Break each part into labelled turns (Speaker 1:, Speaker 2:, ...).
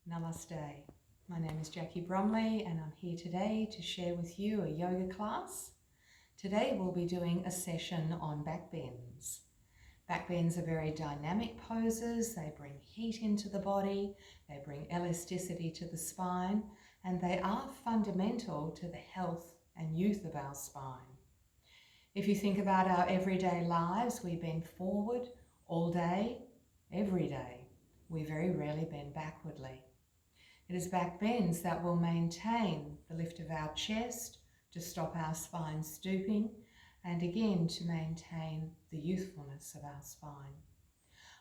Speaker 1: Namaste. My name is Jacqui Bromley and I'm here today to share with you a yoga class. Today we'll be doing a session on backbends. Backbends are very dynamic poses. They bring heat into the body, they bring elasticity to the spine, and they are fundamental to the health and youth of our spine. If you think about our everyday lives, we bend forward all day, every day. We very rarely bend backwardly. It is backbends that will maintain the lift of our chest, to stop our spine stooping, and again to maintain the youthfulness of our spine.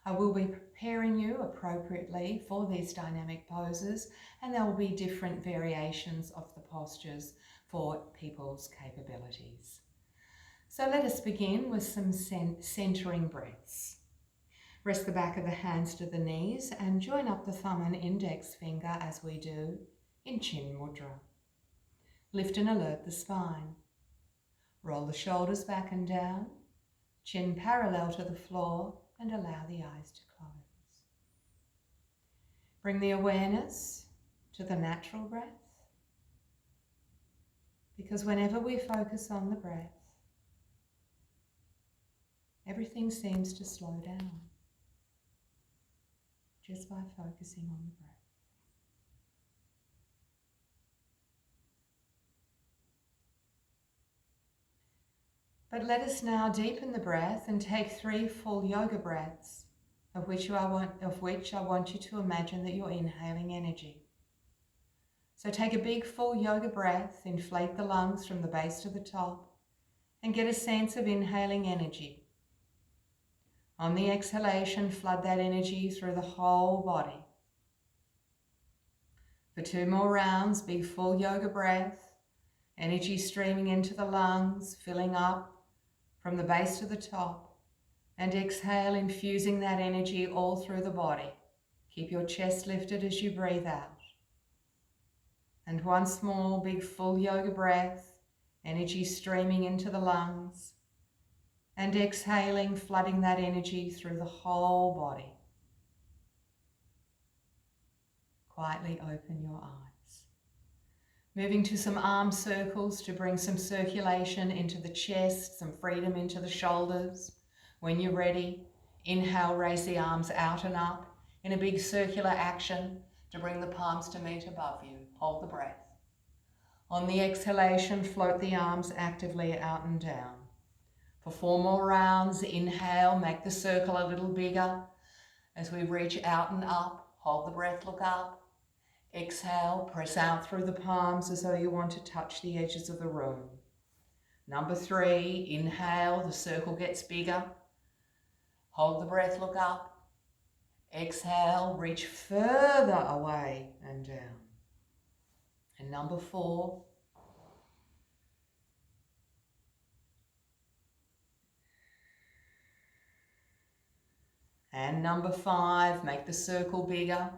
Speaker 1: I will be preparing you appropriately for these dynamic poses, and there will be different variations of the postures for people's capabilities. So let us begin with some centering breaths. Rest the back of the hands to the knees and join up the thumb and index finger as we do in Chin Mudra. Lift and alert the spine. Roll the shoulders back and down, chin parallel to the floor, and allow the eyes to close. Bring the awareness to the natural breath, because whenever we focus on the breath, everything seems to slow down. Just by focusing on the breath. But let us now deepen the breath and take 3 full yoga breaths, of which I want you to imagine that you're inhaling energy. So take a big full yoga breath, inflate the lungs from the base to the top, and get a sense of inhaling energy. On the exhalation, flood that energy through the whole body. For 2 more rounds, big full yoga breath, energy streaming into the lungs, filling up from the base to the top, and exhale, infusing that energy all through the body. Keep your chest lifted as you breathe out. And once more, big full yoga breath, energy streaming into the lungs, and exhaling, flooding that energy through the whole body. Quietly open your eyes. Moving to some arm circles to bring some circulation into the chest, some freedom into the shoulders. When you're ready, inhale, raise the arms out and up in a big circular action to bring the palms to meet above you. Hold the breath. On the exhalation, float the arms actively out and down. For 4 more rounds, inhale, make the circle a little bigger. As we reach out and up, hold the breath, look up. Exhale, press out through the palms as though you want to touch the edges of the room. Number 3, inhale, the circle gets bigger. Hold the breath, look up. Exhale, reach further away and down. And number 4, and number 5, make the circle bigger,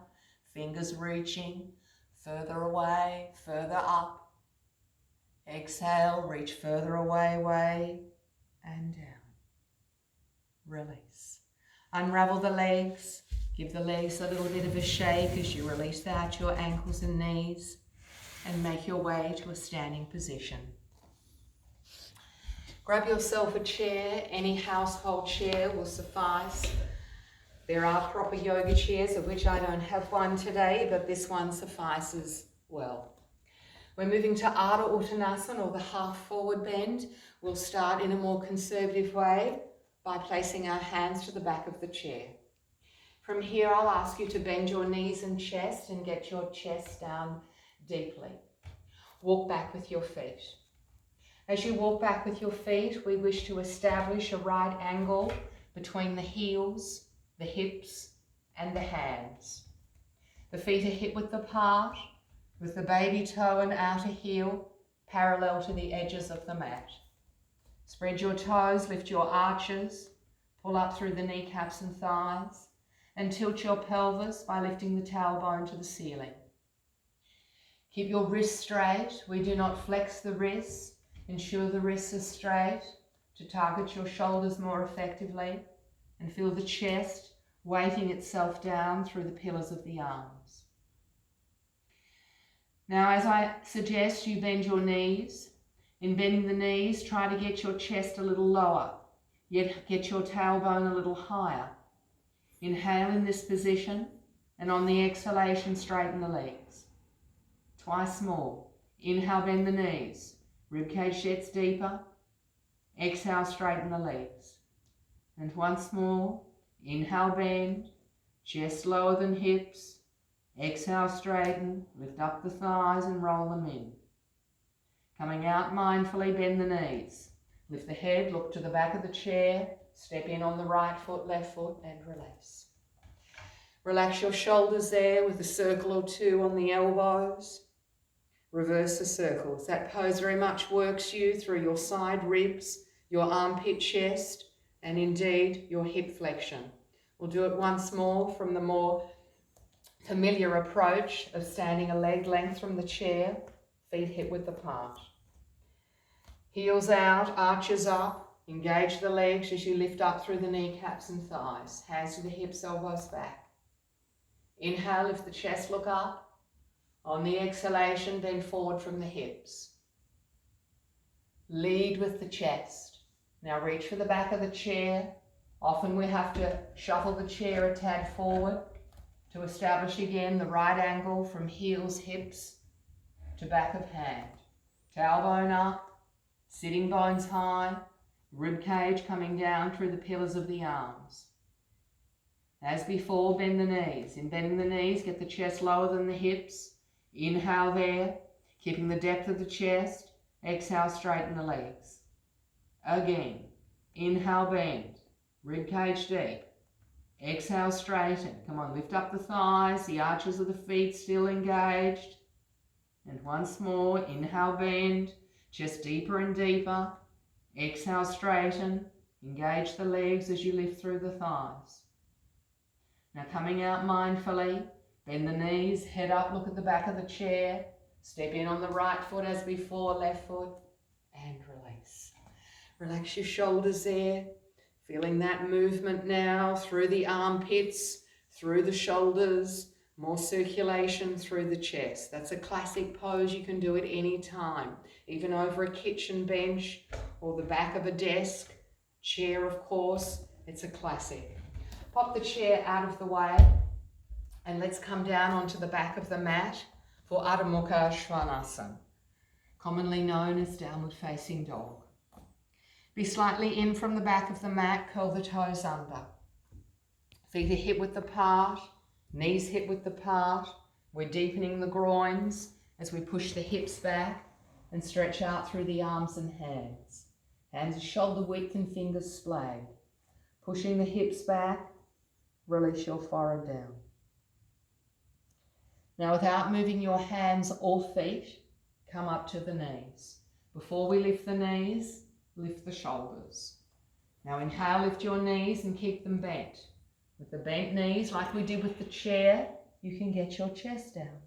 Speaker 1: fingers reaching, further away, further up. Exhale, reach further away, and down. Release. Unravel the legs, give the legs a little bit of a shake as you release out your ankles and knees, and make your way to a standing position. Grab yourself a chair, any household chair will suffice. There are proper yoga chairs, of which I don't have one today, but this one suffices well. We're moving to Ardha Uttanasana, or the half forward bend. We'll start in a more conservative way by placing our hands to the back of the chair. From here, I'll ask you to bend your knees and chest and get your chest down deeply. Walk back with your feet. As you walk back with your feet, we wish to establish a right angle between the heels, the hips, and the hands. The feet are hip-width apart, with the baby toe and outer heel parallel to the edges of the mat. Spread your toes, lift your arches, pull up through the kneecaps and thighs, and tilt your pelvis by lifting the tailbone to the ceiling. Keep your wrists straight. We do not flex the wrists. Ensure the wrists are straight to target your shoulders more effectively, and feel the chest weighting itself down through the pillars of the arms.
Speaker 2: Now, as I suggest, you bend your knees. In bending the knees, try to get your chest a little lower, yet get your tailbone a little higher. Inhale in this position, and on the exhalation, straighten the legs. Twice more. Inhale, bend the knees. Ribcage gets deeper. Exhale, straighten the legs. And once more. Inhale, bend. Chest lower than hips. Exhale, straighten. Lift up the thighs and roll them in. Coming out mindfully, bend the knees. Lift the head, look to the back of the chair. Step in on the right foot, left foot, and release. Relax your shoulders there with a circle or two on the elbows. Reverse the circles. That pose very much works you through your side ribs, your armpit chest, and indeed your hip flexion. We'll do it once more from the more familiar approach of standing a leg length from the chair, feet hip width apart. Heels out, arches up, engage the legs as you lift up through the kneecaps and thighs. Hands to the hips, elbows back. Inhale, lift the chest, look up. On the exhalation, bend forward from the hips. Lead with the chest. Now reach for the back of the chair. Often we have to shuffle the chair a tad forward to establish again the right angle from heels, hips to back of hand. Tailbone up, sitting bones high, rib cage coming down through the pillars of the arms. As before, bend the knees. In bending the knees, get the chest lower than the hips. Inhale there, keeping the depth of the chest. Exhale, straighten the legs. Again, inhale, bend, rib cage deep. Exhale, straighten. Come on, lift up the thighs, the arches of the feet still engaged. And once more, inhale, bend, chest deeper and deeper. Exhale, straighten. Engage the legs as you lift through the thighs. Now coming out mindfully, bend the knees, head up, look at the back of the chair. Step in on the right foot as before, left foot, and release. Relax your shoulders there. Feeling that movement now through the armpits, through the shoulders, more circulation through the chest. That's a classic pose. You can do it any time, even over a kitchen bench or the back of a desk, chair of course. It's a classic. Pop the chair out of the way and let's come down onto the back of the mat for Adho Mukha Svanasana, commonly known as downward facing dog. Be slightly in from the back of the mat, curl the toes under. Feet are hip width apart, knees hip width apart. We're deepening the groins as we push the hips back and stretch out through the arms and hands. Hands are shoulder width and fingers splayed. Pushing the hips back, release your forehead down. Now without moving your hands or feet, come up to the knees. Before we lift the knees, lift the shoulders. Now inhale, lift your knees and keep them bent. With the bent knees, like we did with the chair, you can get your chest down.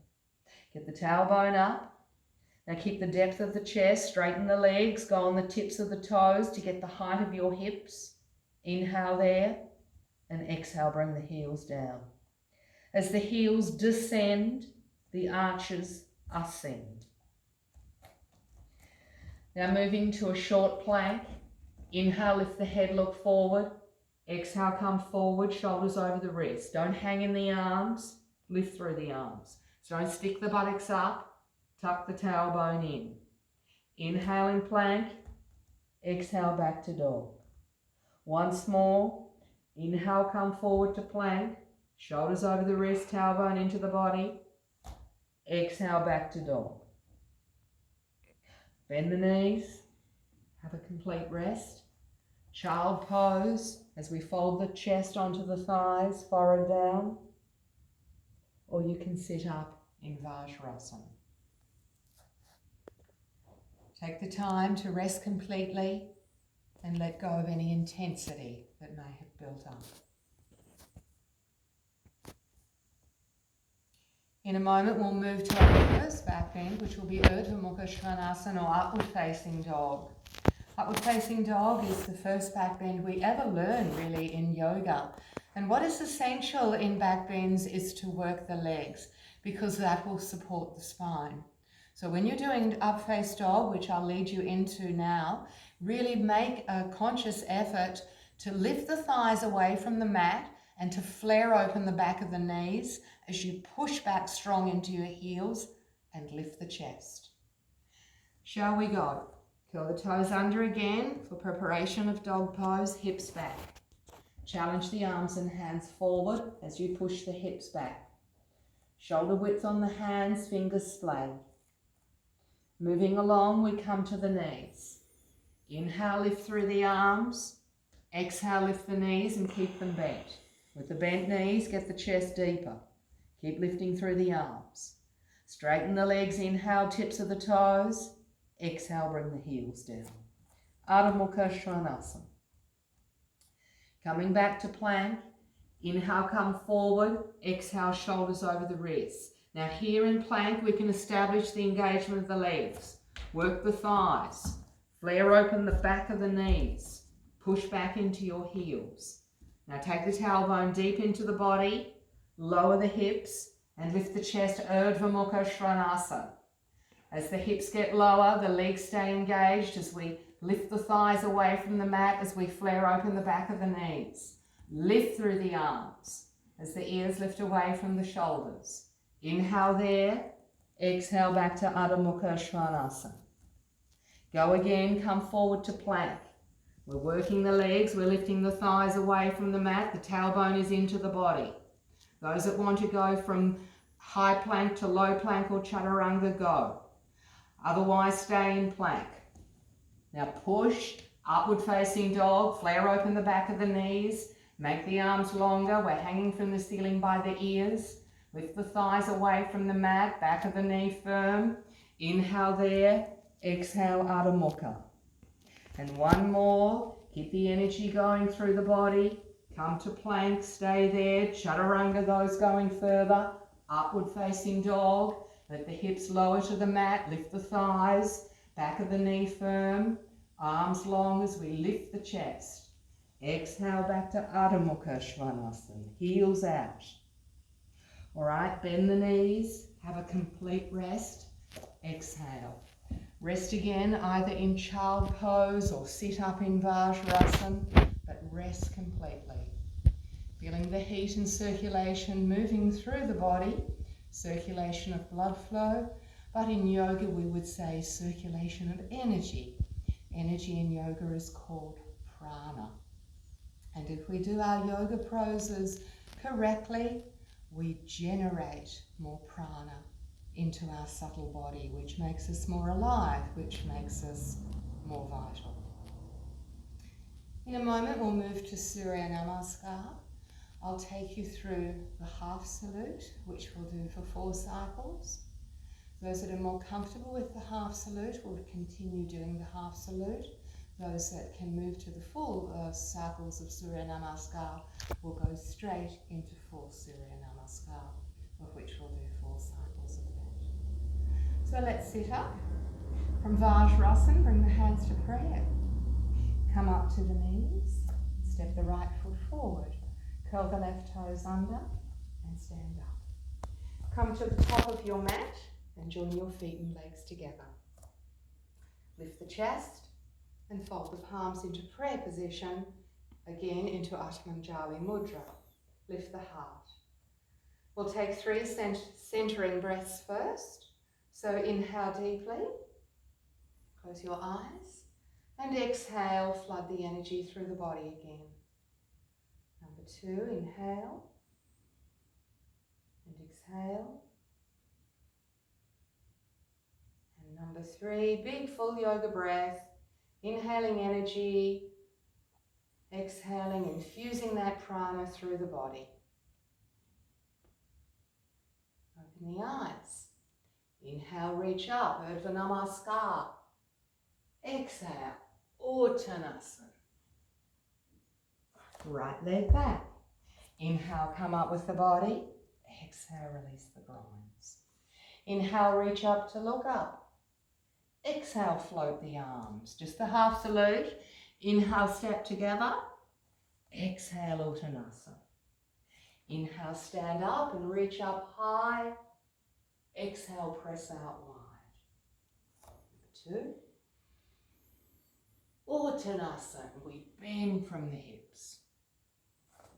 Speaker 2: Get the tailbone up. Now keep the depth of the chest, straighten the legs, go on the tips of the toes to get the height of your hips. Inhale there, and exhale, bring the heels down. As the heels descend, the arches ascend. Now moving to a short plank. Inhale, lift the head, look forward. Exhale, come forward, shoulders over the wrists. Don't hang in the arms, lift through the arms. So don't stick the buttocks up, tuck the tailbone in. Inhale in plank, exhale back to dog. Once more, inhale, come forward to plank, shoulders over the wrist, tailbone into the body. Exhale back to dog. Bend the knees, have a complete rest. Child pose as we fold the chest onto the thighs, forehead down. Or you can sit up in Vajrasana. Take the time to rest completely and let go of any intensity that may have built up. In a moment, we'll move to our first back bend, which will be Urdhva Mukha Svanasana, or upward facing dog. Upward facing dog is the first back bend we ever learn really in yoga. And what is essential in back bends is to work the legs, because that will support the spine.
Speaker 1: So when you're doing up face dog, which I'll lead you into now, really make a conscious effort to lift the thighs away from the mat and to flare open the back of the knees as you push back strong into your heels and lift the chest. Shall we go? Curl the toes under again for preparation of dog pose, hips back. Challenge the arms and hands forward as you push the hips back. Shoulder width on the hands, fingers splayed. Moving along, we come to the knees. Inhale, lift through the arms. Exhale, lift the knees and keep them bent. With the bent knees, get the chest deeper. Keep lifting through the arms. Straighten the legs, inhale, tips of the toes. Exhale, bring the heels down. Ardha Mukha Svanasana. Coming back to plank. Inhale, come forward. Exhale, shoulders over the wrists. Now here in plank, we can establish the engagement of the legs. Work the thighs. Flare open the back of the knees. Push back into your heels. Now take the tailbone deep into the body. Lower the hips and lift the chest, Urdhva Mukha Svanasana. As the hips get lower, the legs stay engaged as we lift the thighs away from the mat as we flare open the back of the knees. Lift through the arms as the ears lift away from the shoulders. Inhale there, exhale back to Ardha Mukha Svanasana. Go again, come forward to plank. We're working the legs, we're lifting the thighs away from the mat, the tailbone is into the body. Those that want to go from high plank to low plank or chaturanga, go. Otherwise, stay in plank. Now push, upward facing dog, flare open the back of the knees, make the arms longer, we're hanging from the ceiling by the ears. Lift the thighs away from the mat, back of the knee firm. Inhale there, exhale Ardha Mukha. And one more, keep the energy going through the body. Come to plank, stay there. Chaturanga, those going further. Upward facing dog. Let the hips lower to the mat, lift the thighs, back of the knee firm. Arms long as we lift the chest. Exhale back to Ardha Mukha Svanasana. Heels out. All right, bend the knees, have a complete rest. Exhale. Rest again, either in child pose or sit up in Vajrasana, but rest completely. Feeling the heat and circulation moving through the body, circulation of blood flow, but in yoga we would say circulation of energy. Energy in yoga is called prana. And if we do our yoga poses correctly, we generate more prana into our subtle body, which makes us more alive, which makes us more vital. In a moment, we'll move to Surya Namaskar. I'll take you through the half salute, which we'll do for 4 cycles. Those that are more comfortable with the half salute will continue doing the half salute. Those that can move to the full cycles of Surya Namaskar will go straight into full Surya Namaskar, of which we'll do 4 cycles of that. So let's sit up. From Vajrasana, bring the hands to prayer. Come up to the knees, step the right foot forward, curl the left toes under and stand up. Come to the top of your mat and join your feet and legs together. Lift the chest and fold the palms into prayer position, again into Atmanjali Mudra. Lift the heart. We'll take 3 centering breaths first. So inhale deeply, close your eyes, and exhale, flood the energy through the body again. Number 2, inhale, and exhale. And number 3, big full yoga breath, inhaling energy, exhaling, infusing that prana through the body. Open the eyes. Inhale, reach up, Urdhva Namaskar. Exhale, Uttanasana. Right leg back. Inhale, come up with the body. Exhale, release the groins. Inhale, reach up to look up. Exhale, float the arms. Just the half salute. Inhale, step together. Exhale, Uttanasana. Inhale, stand up and reach up high. Exhale, press out wide.
Speaker 2: 2. Uttanasana, we bend from the hips.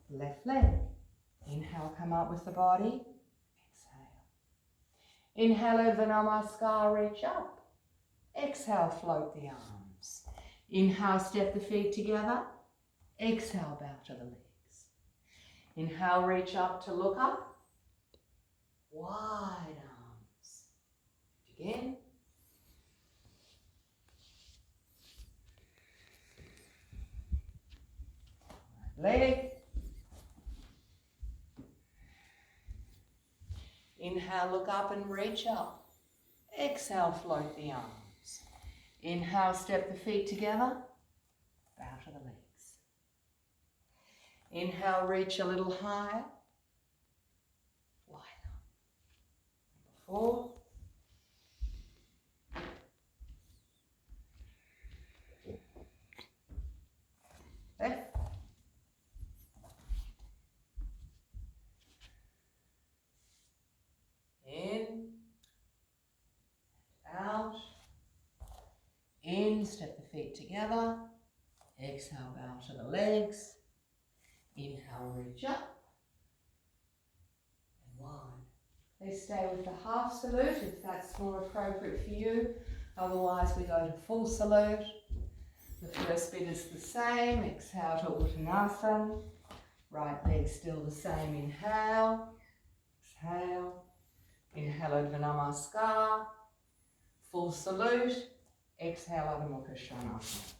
Speaker 2: Left leg. Inhale, come up with the body. Exhale. Inhale, Urdhva Namaskar, reach up. Exhale, float the arms. Inhale, step the feet together. Exhale, bow to the legs. Inhale, reach up to look up. Wide arms. Again. Right leg. Inhale, look up and reach up. Exhale, float the arms. Inhale, step the feet together. Bow to the legs. Inhale, reach a little higher. Wider. 4. Left. In. Out. In, step the feet together. Exhale, bow to the legs. Inhale, reach up. And wide. Please stay with the half salute if that's more appropriate for you. Otherwise, we go to full salute. The first bit is the same. Exhale to Uttanasana. Right leg still the same. Inhale. Exhale. Inhale, Urdhva Namaskar. Full salute. Exhale, Adho Mukha Svanasana.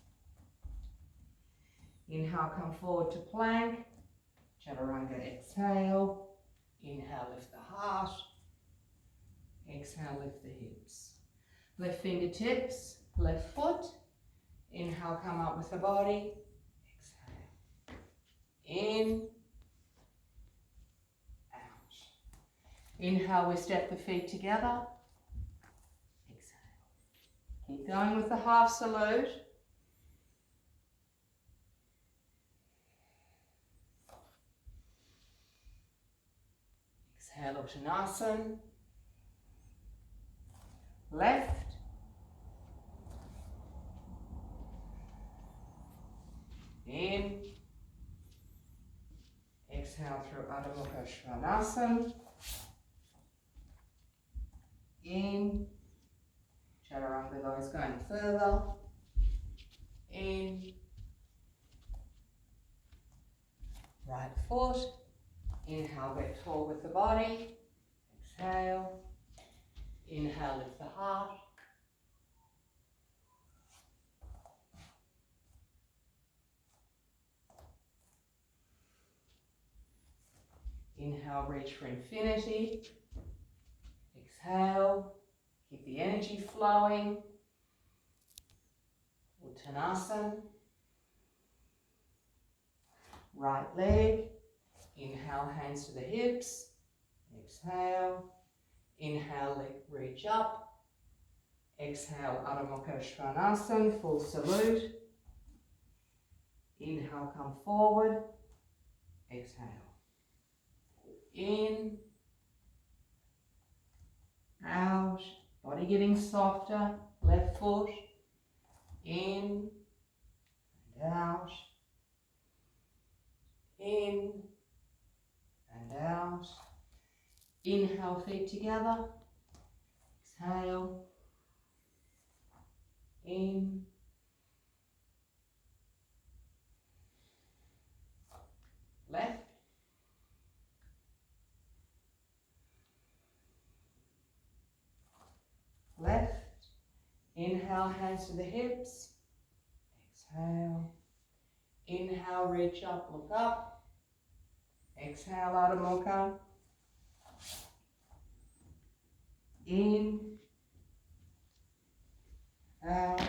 Speaker 2: Inhale, come forward to plank. Chaturanga, exhale. Inhale, lift the heart. Exhale, lift the hips. Left fingertips, left foot. Inhale, come up with the body. Exhale. In. Out. Inhale, we step the feet together. Exhale. Keep going with the half salute. Exhale, Uttanasana. Left. In. Exhale through Adho Mukha Svanasana. In. Chaturanga, those going further. In. Right foot. Inhale, get tall with the body. Exhale. Inhale, lift the heart. Inhale, reach for infinity. Exhale. Keep the energy flowing. Uttanasana. Right leg. Inhale, hands to the hips. Exhale. Inhale, leg reach up. Exhale, Adho Mukha Svanasana, full salute. Inhale, come forward. Exhale. In. Out. Body getting softer. Left foot. In. And out. In. And out. Inhale, feet together. Exhale. In. Left. Left. Inhale, hands to the hips. Exhale. Inhale, reach up, look up. Exhale, Adho Mukha. In. Out.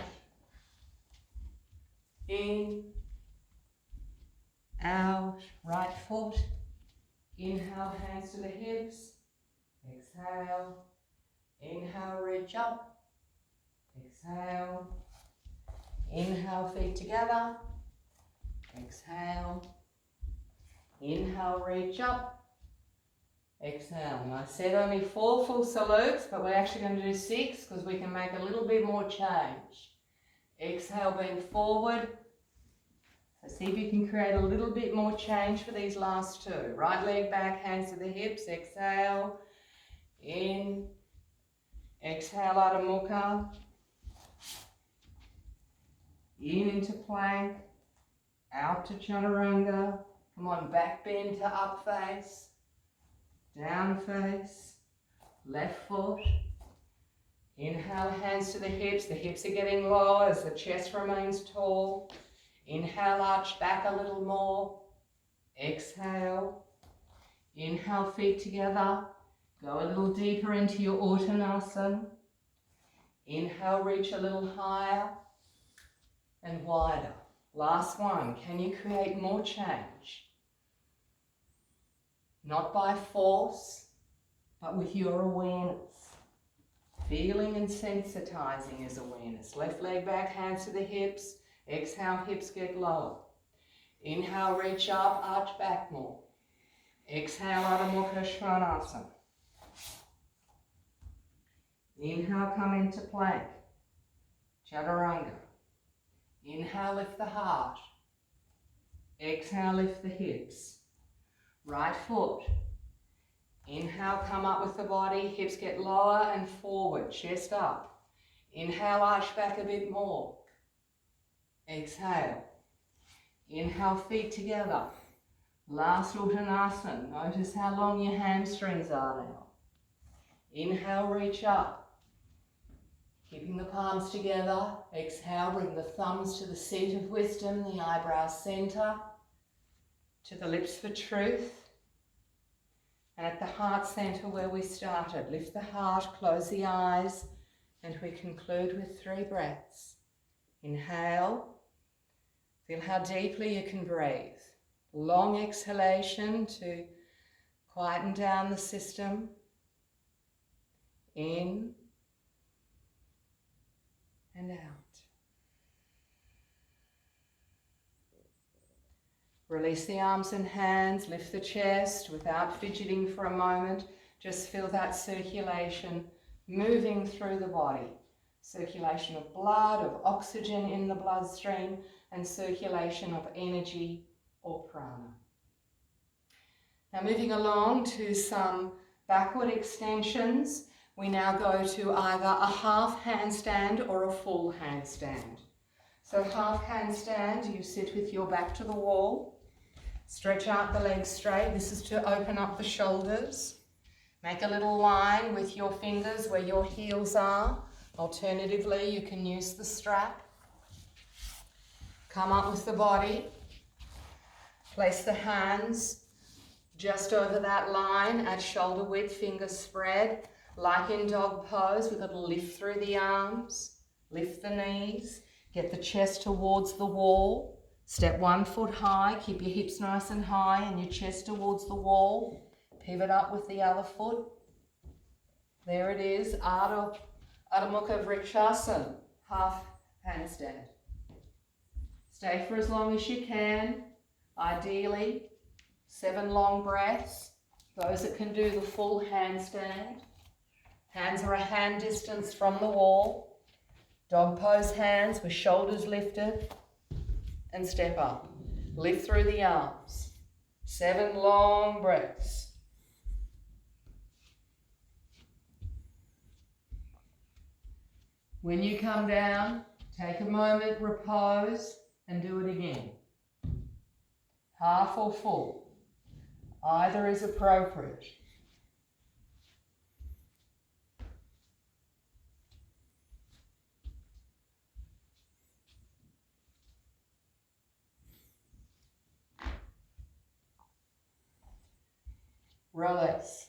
Speaker 2: In. Out. Right foot. Inhale, hands to the hips. Exhale. Inhale, reach up. Exhale. Inhale, feet together. Exhale. Inhale, reach up. Exhale. Now I said only 4 full salutes, but we're actually going to do 6 because we can make a little bit more change. Exhale, bend forward. So see if you can create a little bit more change for these last 2. Right leg back, hands to the hips. Exhale. In. Exhale, Adho Mukha. In into plank. Out to chaturanga. Come on, back bend to up face. Down face. Left foot. Inhale, hands to the hips are getting lower as the chest remains tall. Inhale, arch back a little more. Exhale. Inhale, feet together. Go a little deeper into your Uttanasana. Inhale, reach a little higher and wider. Last one. Can you create more change? Not by force, but with your awareness. Feeling and sensitizing is awareness. Left leg back, hands to the hips. Exhale, hips get lower. Inhale, reach up, arch back more. Exhale, Adho Mukha Svanasana. Inhale, come into plank. Chaturanga. Inhale, lift the heart. Exhale, lift the hips. Right foot. Inhale, come up with the body. Hips get lower and forward. Chest up. Inhale, arch back a bit more. Exhale. Inhale, feet together. Last Uttanasana. Notice how long your hamstrings are now. Inhale, reach up. Keeping the palms together. Exhale, bring the thumbs to the seat of wisdom, the eyebrows center, to the lips for truth. And at the heart center where we started, lift the heart, close the eyes, and we conclude with 3 breaths. Inhale. Feel how deeply you can breathe. Long exhalation to quieten down the system. In and out. Release the arms and hands, lift the chest without fidgeting for a moment. Just feel that circulation moving through the body. Circulation of blood, of oxygen in the bloodstream, and circulation of energy or prana. Now moving along to some backward extensions. We now go to either a half handstand or a full handstand. So half handstand, you sit with your back to the wall. Stretch out the legs straight. This is to open up the shoulders. Make a little line with your fingers where your heels are. Alternatively, you can use the strap. Come up with the body. Place the hands just over that line at shoulder width, fingers spread. Like in dog pose, we've got to lift through the arms, lift the knees, get the chest towards the wall. Step 1 foot high, keep your hips nice and high and your chest towards the wall. Pivot up with the other foot. There it is, Adho Mukha Vrikshasana, half handstand. Stay for as long as you can, ideally 7 long breaths. Those that can do the full handstand. Hands are a hand distance from the wall. Dog pose hands with shoulders lifted. And step up. Lift through the arms. 7 long breaths. When you come down, take a moment, repose, and do it again. Half or full. Either is appropriate. Release.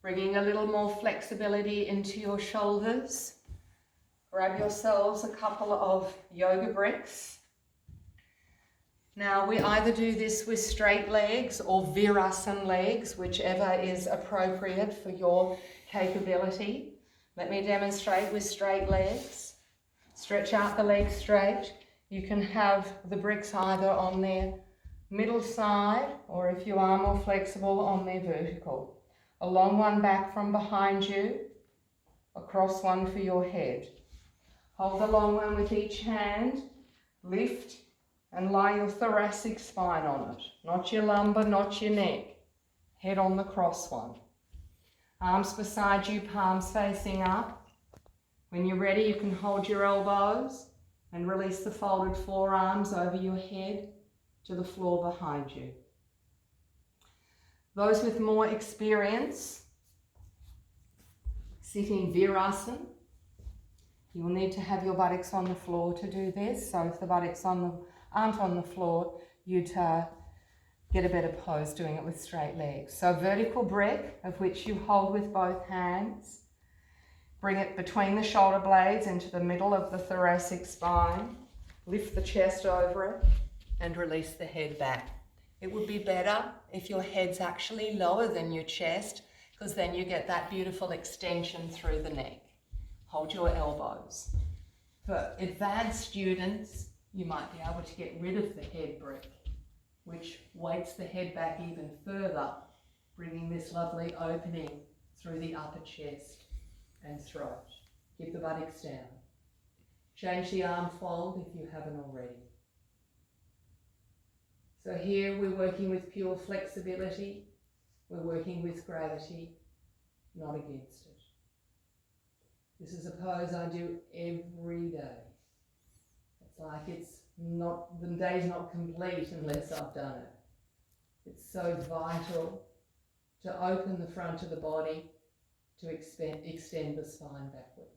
Speaker 2: Bringing a little more flexibility into your shoulders. Grab yourselves a couple of yoga bricks. Now we either do this with straight legs or virasana legs, whichever is appropriate for your capability. Let me demonstrate with straight legs. Stretch out the legs straight. You can have the bricks either on their middle side, or if you are more flexible, on their vertical. A long one back from behind you, a cross one for your head. Hold the long one with each hand, lift and lie your thoracic spine on it. Not your lumbar, not your neck. Head on the cross one. Arms beside you, palms facing up. When you're ready, you can hold your elbows and release the folded forearms over your head to the floor behind you. Those with more experience, sitting Virasana. You will need to have your buttocks on the floor to do this. So if the buttocks aren't on the floor, you'd get a better pose doing it with straight legs. So vertical brick, of which you hold with both hands. Bring it between the shoulder blades into the middle of the thoracic spine. Lift the chest over it and release the head back. It would be better if your head's actually lower than your chest, because then you get that beautiful extension through the neck. Hold your elbows. For advanced students, you might be able to get rid of the head brick, which weights the head back even further, bringing this lovely opening through the upper chest and throat. Keep the buttocks down. Change the arm fold if you haven't already. So here we're working with pure flexibility. We're working with gravity, not against it. This is a pose I do every day. It's like the day's not complete unless I've done it. It's so vital to open the front of the body, to extend the spine backwardly.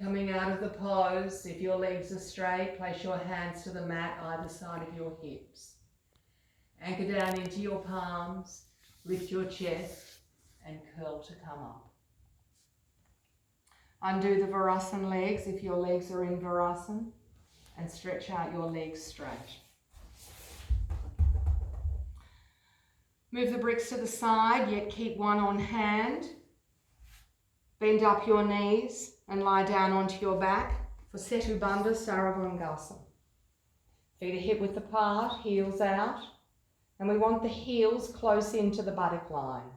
Speaker 2: Coming out of the pose, if your legs are straight, place your hands to the mat either side of your hips. Anchor down into your palms, lift your chest and curl to come up. Undo the Virasana legs if your legs are in Virasana, and stretch out your legs straight. Move the bricks to the side, yet keep one on hand. Bend up your knees and lie down onto your back for Setu Bandha Sarabhangasana. Feet are hip width apart, heels out, and we want the heels close into the buttock line.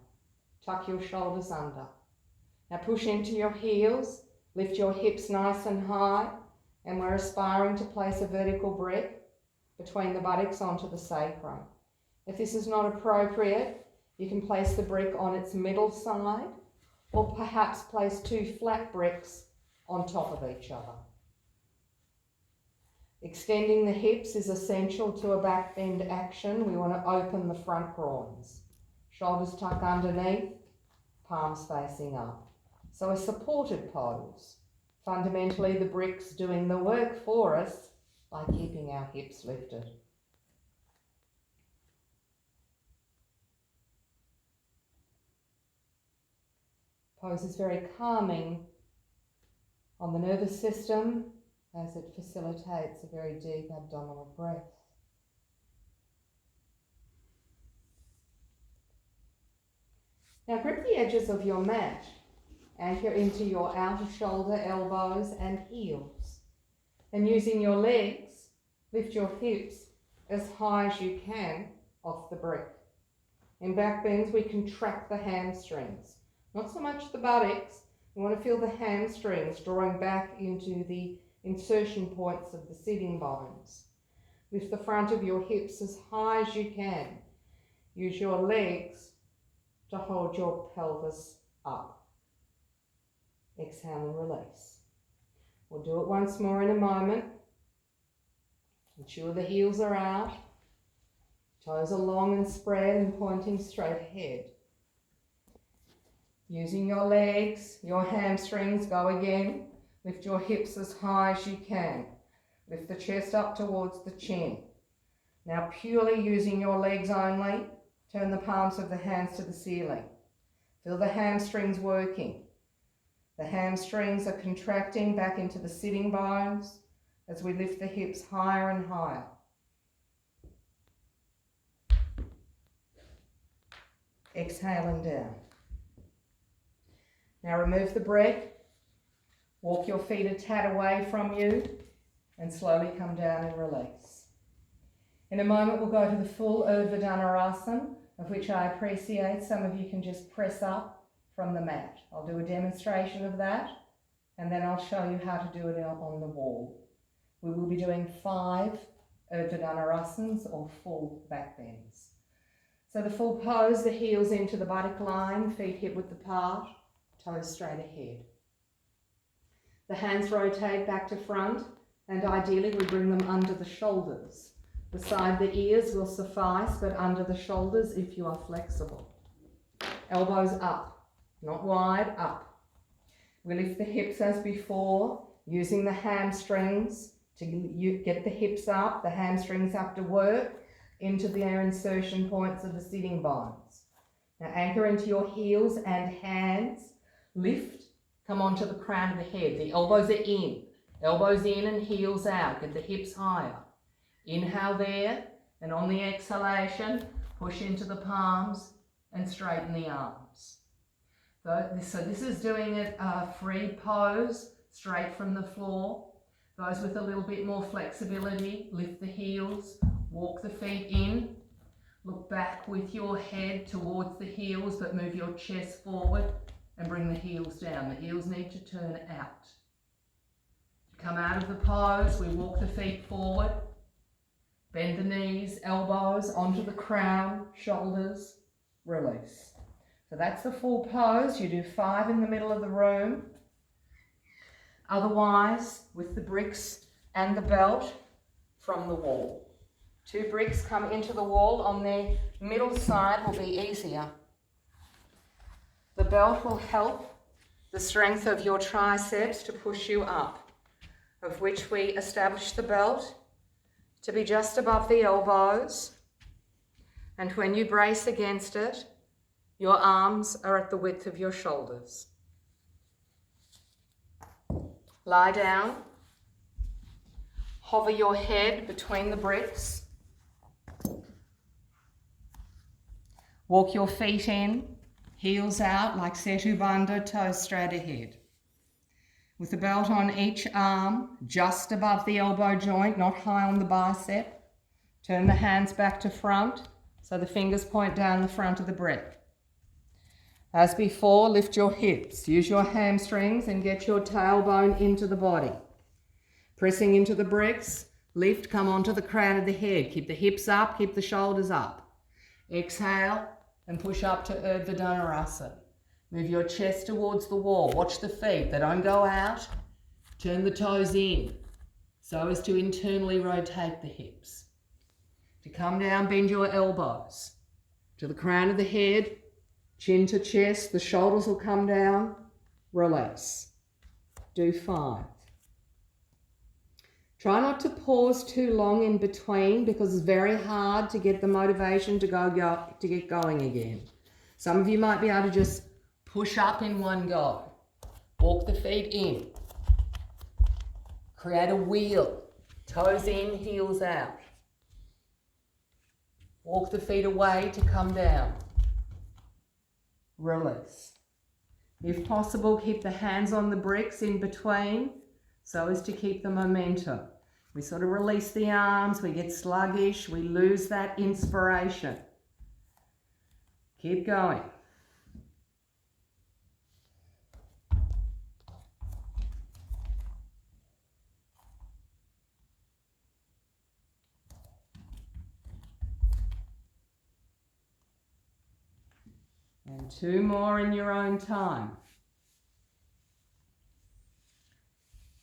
Speaker 2: Tuck your shoulders under. Now push into your heels, lift your hips nice and high, and we're aspiring to place a vertical brick between the buttocks onto the sacrum. If this is not appropriate, you can place the brick on its middle side, or perhaps place two flat bricks on top of each other. Extending the hips is essential to a back bend action. We want to open the front groins. Shoulders tuck underneath, palms facing up. So a supported pose. Fundamentally, the bricks doing the work for us by keeping our hips lifted. Pose is very calming on the nervous system as it facilitates a very deep abdominal breath. Now grip the edges of your mat. Anchor into your outer shoulder, elbows and heels. And using your legs, lift your hips as high as you can off the brick. In back bends, we contract the hamstrings. Not so much the buttocks. We want to feel the hamstrings drawing back into the insertion points of the sitting bones. Lift the front of your hips as high as you can. Use your legs to hold your pelvis up. Exhale and release. We'll do it once more in a moment. Ensure the heels are out. Toes are long and spread and pointing straight ahead. Using your legs, your hamstrings, go again. Lift your hips as high as you can. Lift the chest up towards the chin. Now purely using your legs only, turn the palms of the hands to the ceiling. Feel the hamstrings working. The hamstrings are contracting back into the sitting bones as we lift the hips higher and higher. Exhale and down. Now remove the brick. Walk your feet a tad away from you and slowly come down and release. In a moment we'll go to the full Urdhva Dhanurasana, of which I appreciate some of you can just press up from the mat. I'll do a demonstration of that, and then I'll show you how to do it on the wall. We will be doing 5 Urdhva Dhanurasanas, or full back bends. So the full pose, the heels into the buttock line, feet hip width apart, toes straight ahead. The hands rotate back to front, and ideally we bring them under the shoulders. Beside the ears will suffice, but under the shoulders if you are flexible. Elbows up, not wide, up. We lift the hips as before, using the hamstrings to get the hips up. The hamstrings have to work into their insertion points of the sitting bones. Now anchor into your heels and hands. Lift, come onto the crown of the head. The elbows are in. Elbows in and heels out. Get the hips higher. Inhale there, and on the exhalation, push into the palms and straighten the arms. So this is doing a free pose, straight from the floor. Those with a little bit more flexibility, lift the heels, walk the feet in, look back with your head towards the heels, but move your chest forward and bring the heels down. The heels need to turn out. To come out of the pose, we walk the feet forward, bend the knees, elbows onto the crown, shoulders, release. So that's the full pose. You do 5 in the middle of the room. Otherwise, with the bricks and the belt from the wall. 2 bricks come into the wall on the middle side will be easier. The belt will help the strength of your triceps to push you up, of which we establish the belt to be just above the elbows. And when you brace against it, your arms are at the width of your shoulders. Lie down. Hover your head between the bricks. Walk your feet in, heels out like Setu Bandha, toes straight ahead. With the belt on each arm, just above the elbow joint, not high on the bicep. Turn the hands back to front so the fingers point down the front of the brick. As before, lift your hips. Use your hamstrings and get your tailbone into the body. Pressing into the bricks, lift, come onto the crown of the head. Keep the hips up, keep the shoulders up. Exhale and push up to Urdhva Dhanurasana. Move your chest towards the wall. Watch the feet. They don't go out. Turn the toes in so as to internally rotate the hips. To come down, bend your elbows to the crown of the head, chin to chest. The shoulders will come down. Release. Do 5. Try not to pause too long in between because it's very hard to get the motivation to get going again. Some of you might be able to just push up in one go. Walk the feet in. Create a wheel. Toes in, heels out. Walk the feet away to come down. Release. If possible, keep the hands on the bricks in between so as to keep the momentum. We sort of release the arms, we get sluggish, we lose that inspiration. Keep going. And 2 more in your own time.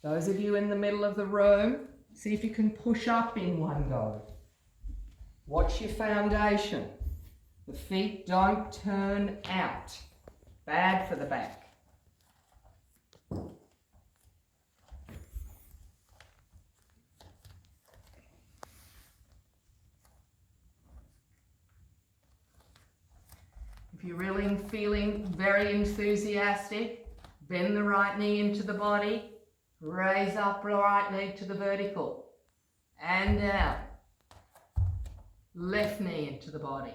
Speaker 2: Those of you in the middle of the room, see if you can push up in one go. Watch your foundation. The feet don't turn out. Bad for the back. If you're really feeling very enthusiastic, bend the right knee into the body. Raise up the right leg to the vertical and down. Left knee into the body.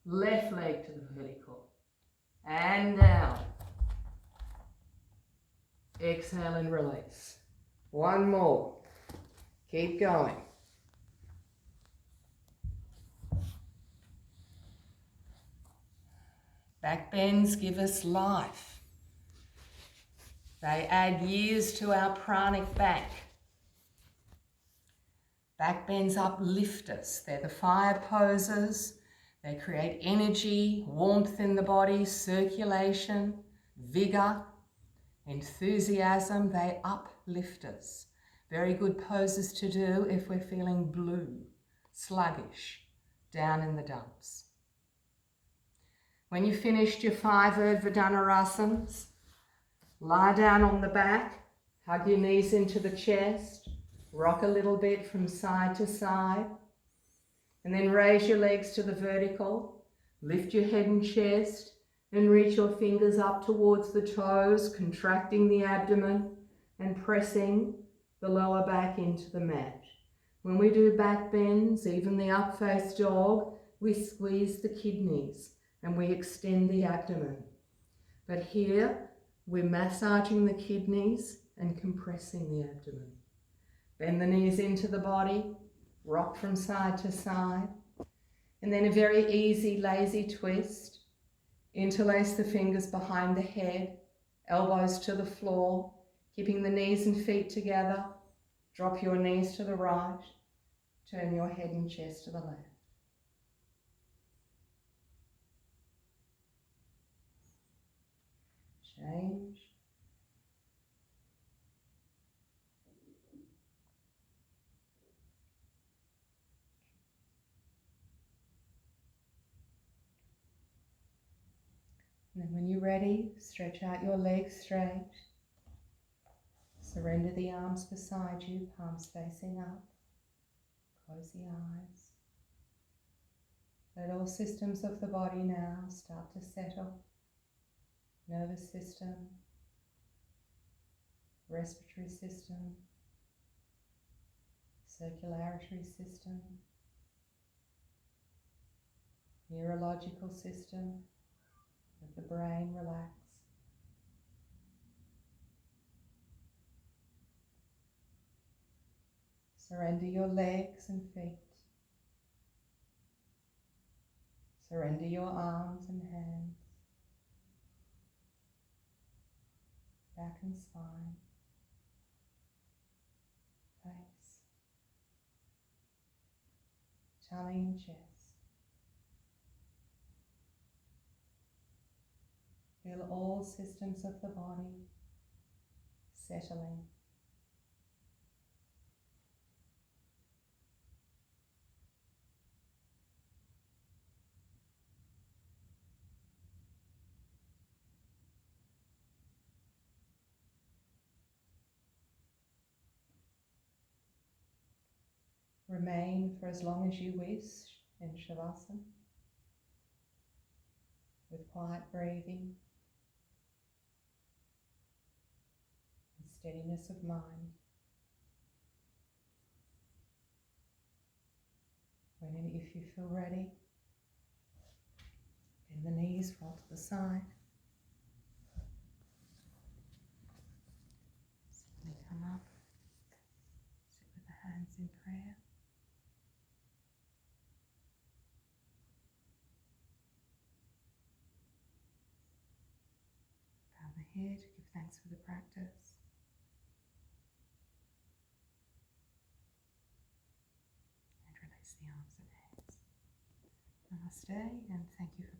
Speaker 2: Left leg to the vertical and down. Exhale and release. 1 more. Keep going.
Speaker 1: Back bends give us life. They add years to our pranic back. Back bends uplift us. They're the fire poses. They create energy, warmth in the body, circulation, vigor, enthusiasm. They uplift us. Very good poses to do if we're feeling blue, sluggish, down in the dumps. When you've finished your 5 Urdhva Dhanurasanas, lie down on the back, hug your knees into the chest, rock a little bit from side to side, and then raise your legs to the vertical, lift your head and chest, and reach your fingers up towards the toes, contracting the abdomen and pressing the lower back into the mat. When we do back bends, even the up face dog, we squeeze the kidneys and we extend the abdomen. But here, we're massaging the kidneys and compressing the abdomen. Bend the knees into the body, rock from side to side, and then a very easy, lazy twist. Interlace the fingers behind the head, elbows to the floor, keeping the knees and feet together. Drop your knees to the right, turn your head and chest to the left. Change. And then when you're ready, stretch out your legs straight. Surrender the arms beside you, palms facing up. Close the eyes. Let all systems of the body now start to settle. Nervous system, respiratory system, circulatory system, neurological system. Let the brain relax. Surrender your legs and feet. Surrender your arms and hands, back and spine, face, tummy and chest. Feel all systems of the body settling. Remain for as long as you wish in Shavasana with quiet breathing and steadiness of mind. When and if you feel ready, bend the knees, roll to the side. Slowly come up, sit with the hands in prayer. Bow the head, give thanks for the practice. And release the arms and hands. Namaste, and thank you for